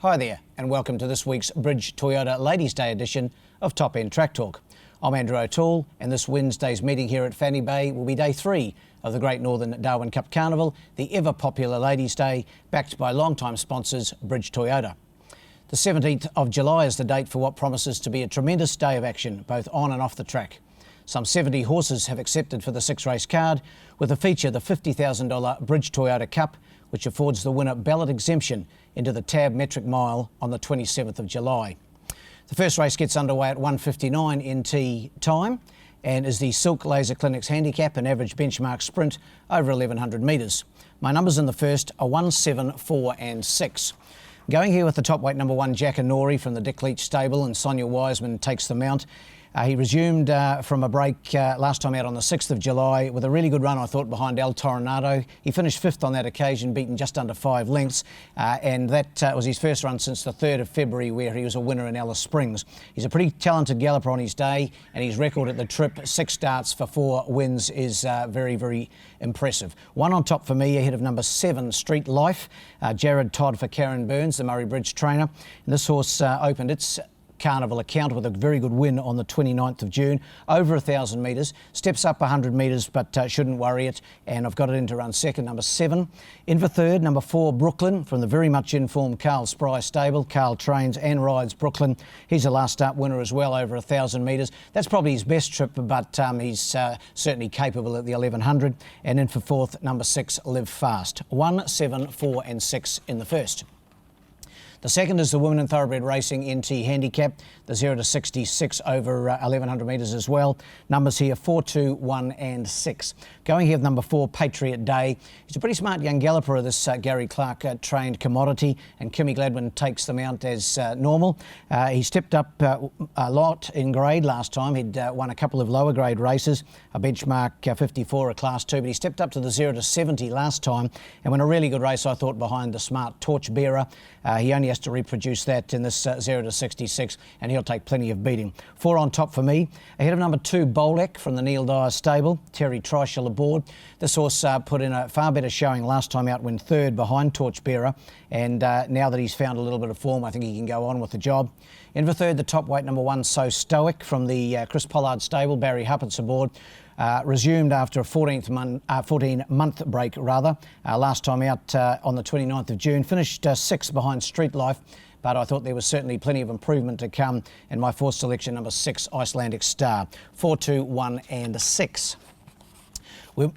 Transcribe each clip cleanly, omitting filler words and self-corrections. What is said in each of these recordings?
Hi there, and welcome to this week's Bridge Toyota Ladies' Day edition of Top End Track Talk. I'm Andrew O'Toole, and this Wednesday's meeting here at Fanny Bay will be day 3 of the Great Northern Darwin Cup Carnival, the ever-popular Ladies' Day, backed by long-time sponsors Bridge Toyota. The 17th of July is the date for what promises to be a tremendous day of action, both on and off the track. Some 70 horses have accepted for the 6-race card, with a feature the $50,000 Bridge Toyota Cup, which affords the winner ballot exemption into the Tab Metric Mile on the 27th of July. The first race gets underway at 1:59 NT time and is the Silk Laser Clinics Handicap, an average benchmark sprint over 1,100 metres. My numbers in the first are 1, 7, 4 and 6. Going here with the top weight number 1, Jack and Nori from the Dick Leach stable, and Sonia Wiseman takes the mount. He resumed from a break last time out on the 6th of July with a really good run, I thought, behind El Toronado. He finished 5th on that occasion, beaten just under 5 lengths, and that was his first run since the 3rd of February, where he was a winner in Alice Springs. He's a pretty talented galloper on his day, and his record at the trip, 6 starts for 4 wins, is very, very impressive. One on top for me, ahead of number 7, Street Life, Jared Todd for Karen Burns, the Murray Bridge trainer. And this horse opened its Carnival account with a very good win on the 29th of June, over 1,000 metres, steps up 100 metres, but shouldn't worry it, and I've got it in to run second, number 7. In for third, number 4, Brooklyn, from the very much informed Carl Spry stable. Carl trains and rides Brooklyn. He's a last start winner as well, over 1,000 metres. That's probably his best trip, but he's certainly capable at the 1,100. And in for fourth, number 6, Live Fast. 1, 7, 4 and 6 in the first. The second is the Women in Thoroughbred Racing NT Handicap, the 0 to 66 over 1,100 metres as well. Numbers here 4, 2, 1 and 6. Going here with number 4, Patriot Day. He's a pretty smart young galloper of this Gary Clark trained commodity, and Kimmy Gladwin takes the mount as normal. He stepped up a lot in grade last time. He'd won a couple of lower grade races, a benchmark 54, a class 2, but he stepped up to the 0 to 70 last time and won a really good race, I thought, behind the smart Torchbearer. He only has to reproduce that in this 0 to 66, and he'll take plenty of beating. 4 on top for me. Ahead of number 2, Bolek from the Neil Dyer stable, Terry Treichel aboard. This horse put in a far better showing last time out, when third behind Torchbearer, and now that he's found a little bit of form, I think he can go on with the job. In for third, the top weight number 1, So Stoic from the Chris Pollard stable, Barry Huppett's aboard. Resumed after a 14-month break, last time out on the 29th of June. Finished 6th behind Street Life, but I thought there was certainly plenty of improvement to come. And my fourth selection, number 6, Icelandic Star. 4, 2, 1 and 6.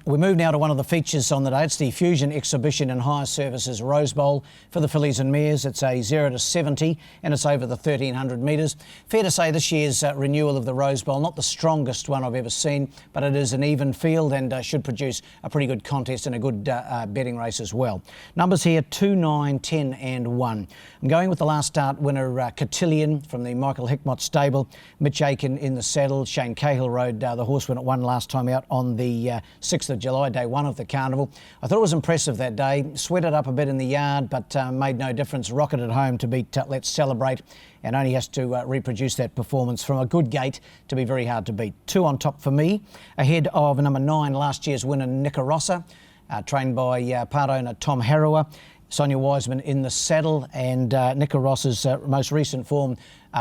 We move now to one of the features on the day. It's the Fusion Exhibition and Hire Services Rose Bowl for the fillies and mares. It's a 0 to 70 and it's over the 1,300 metres. Fair to say this year's renewal of the Rose Bowl, not the strongest one I've ever seen, but it is an even field and should produce a pretty good contest and a good betting race as well. Numbers here 2, 9, 10 and 1. I'm going with the last start winner, Cotillion from the Michael Hickmott stable. Mitch Aiken in the saddle. Shane Cahill rode the horse when it won last time out on the 6th of July, day 1 of the carnival. I thought it was impressive that day. Sweated up a bit in the yard, but made no difference. Rocketed home to beat Let's Celebrate, and only has to reproduce that performance from a good gate to be very hard to beat. 2 on top for me. Ahead of number 9, last year's winner, Nicarossa, trained by part owner Tom Harrower. Sonia Wiseman in the saddle, and Nicarossa's most recent form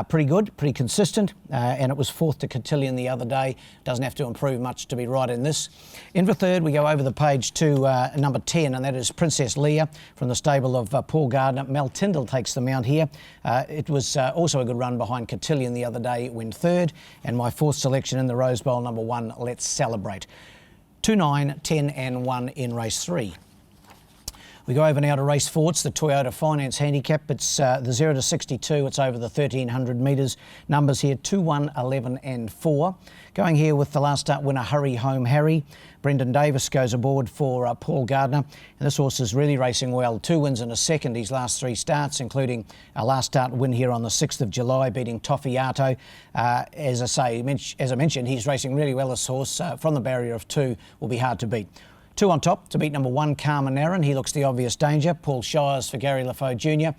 pretty good, pretty consistent, and it was 4th to Cotillion the other day. Doesn't have to improve much to be right in this. In for third, we go over the page to number 10, and that is Princess Leah from the stable of Paul Gardner. Mel Tyndall takes the mount here. It was also a good run behind Cotillion the other day, went third, and my fourth selection in the Rose Bowl, number 1, Let's Celebrate. 2, 9, 10 and 1 in race 3. We go over now to race 4. It's the Toyota Finance Handicap. It's the 0 to 62. It's over the 1,300 metres. Numbers here 2, 1, 11 and 4. Going here with the last start winner, Hurry Home Harry. Brendan Davis goes aboard for Paul Gardner. And this horse is really racing well. 2 wins and a second his last 3 starts, including a last start win here on the 6th of July, beating Toffiato. As I mentioned, he's racing really well, this horse. From the barrier of 2 will be hard to beat. 2 on top to beat number 1, Carmen Aaron. He looks the obvious danger. Paul Shires for Gary Lafoe Jr.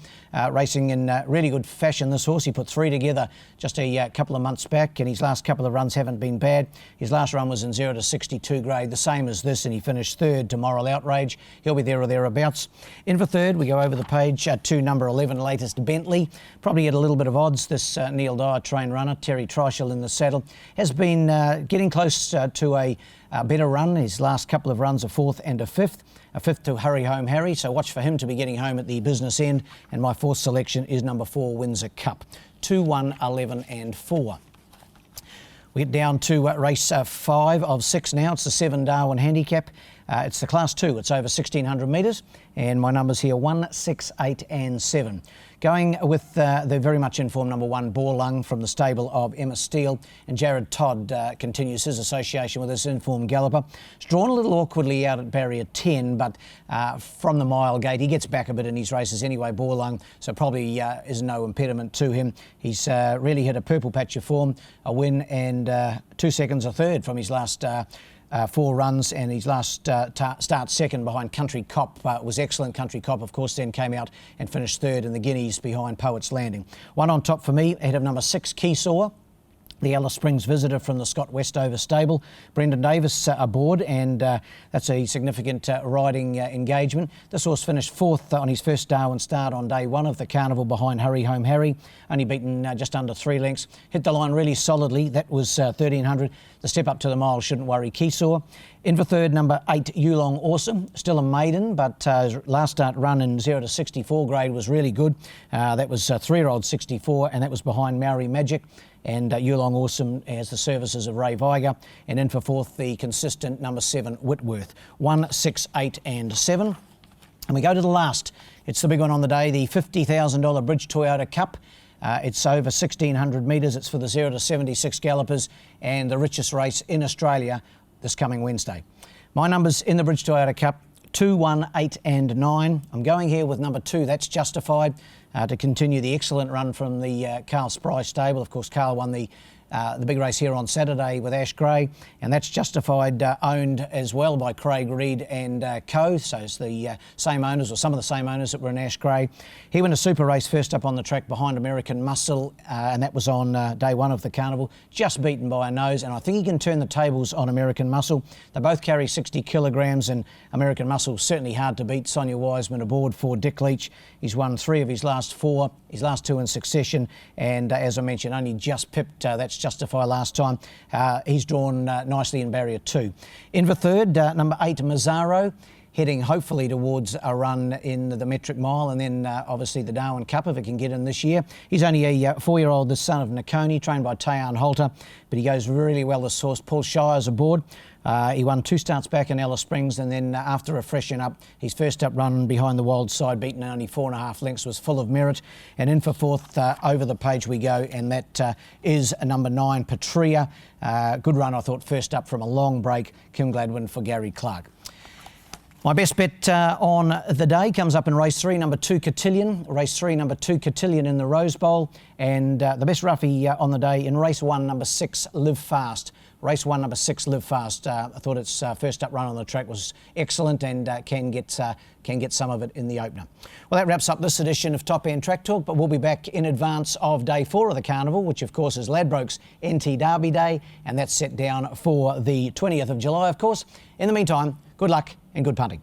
Racing in really good fashion, this horse. He put 3 together just a couple of months back, and his last couple of runs haven't been bad. His last run was in 0 to 62 grade, the same as this, and he finished 3rd to Moral Outrage. He'll be there or thereabouts. In for 3rd, we go over the page to number 11, Latest Bentley. Probably at a little bit of odds, this Neil Dyer train runner. Terry Treichel in the saddle. Has been getting close to a better run. His last couple of runs, a 4th and a 5th. A 5th to Hurry Home Harry, so watch for him to be getting home at the business end. And my 4th selection is number 4, Windsor Cup. 2, 1, 11 and 4. We get down to race 5 of 6 now. It's the 7 Darwin Handicap. It's the Class 2. It's over 1,600 metres. And my numbers here, 1, 6, 8 and 7. Going with the very much informed number 1, Borlung from the stable of Emma Steele. And Jared Todd continues his association with this informed galloper. It's drawn a little awkwardly out at barrier 10, but from the mile gate, he gets back a bit in his races anyway, Borlung, so probably is no impediment to him. He's really hit a purple patch of form, a win and 2 seconds, a 3rd from his last 4 runs, and his last start second behind Country Cop was excellent. Country Cop, of course, then came out and finished 3rd in the Guineas behind Poet's Landing. 1 on top for me, ahead of number 6, Keesaw, the Alice Springs visitor from the Scott Westover stable. Brendan Davis aboard, and that's a significant riding engagement. This horse finished 4th on his first Darwin start on day 1 of the carnival behind Hurry Home Harry, only beaten just under 3 lengths. Hit the line really solidly. That was 1,300. The step up to the mile shouldn't worry Keesaw. In for 3rd, number 8, Yulong Awesome. Still a maiden, but last start run in 0 to 64 grade was really good. That was 3-year-old 64, and that was behind Maori Magic. And Yulong Awesome has the services of Ray Viger. And in for 4th, the consistent number 7, Whitworth. 1, 6, 8 and 7. And we go to the last. It's the big one on the day, the $50,000 Bridge Toyota Cup. It's over 1,600 metres. It's for the 0 to 76 gallopers and the richest race in Australia this coming Wednesday. My numbers in the Bridge Toyota Cup, 2, 1, 8 and 9. I'm going here with number 2, That's Justified, to continue the excellent run from the Carl Spry stable. Of course, Carl won the big race here on Saturday with Ash Gray, and That's Justified, owned as well by Craig Reed and co. So it's the same owners, or some of the same owners that were in Ash Gray. He won a super race first up on the track behind American Muscle, and that was on day 1 of the carnival, just beaten by a nose, and I think he can turn the tables on American Muscle. They both carry 60 kilograms, and American Muscle certainly hard to beat. Sonia Wiseman aboard for Dick Leach. He's won 3 of his last 4, his last 2 in succession, and as I mentioned, only just pipped That's Justify last time. He's drawn nicely in barrier 2. In for 3rd, number 8, Mazzaro, heading hopefully towards a run in the metric mile, and then obviously the Darwin Cup if it can get in this year. He's only a 4-year-old, the son of Nakoni, trained by Tayan Holter, but he goes really well, this horse. Paul Shires aboard. He won 2 starts back in Alice Springs, and then after a freshen up, his first up run behind the wild side, beaten only 4.5 lengths, was full of merit. And in for 4th, over the page we go, and that is number 9, Patria. Good run, I thought, first up from a long break. Kim Gladwin for Gary Clark. My best bet on the day comes up in race 3, number 2, Cotillion. Race 3, number 2, Cotillion in the Rose Bowl. And the best roughie on the day in race 1, number 6, Live Fast. Race 1, number 6, Live Fast. I thought its first up run on the track was excellent, and can get some of it in the opener. Well, that wraps up this edition of Top End Track Talk, but we'll be back in advance of day 4 of the carnival, which of course is Ladbrokes NT Derby Day, and that's set down for the 20th of July, of course. In the meantime, good luck and good punting.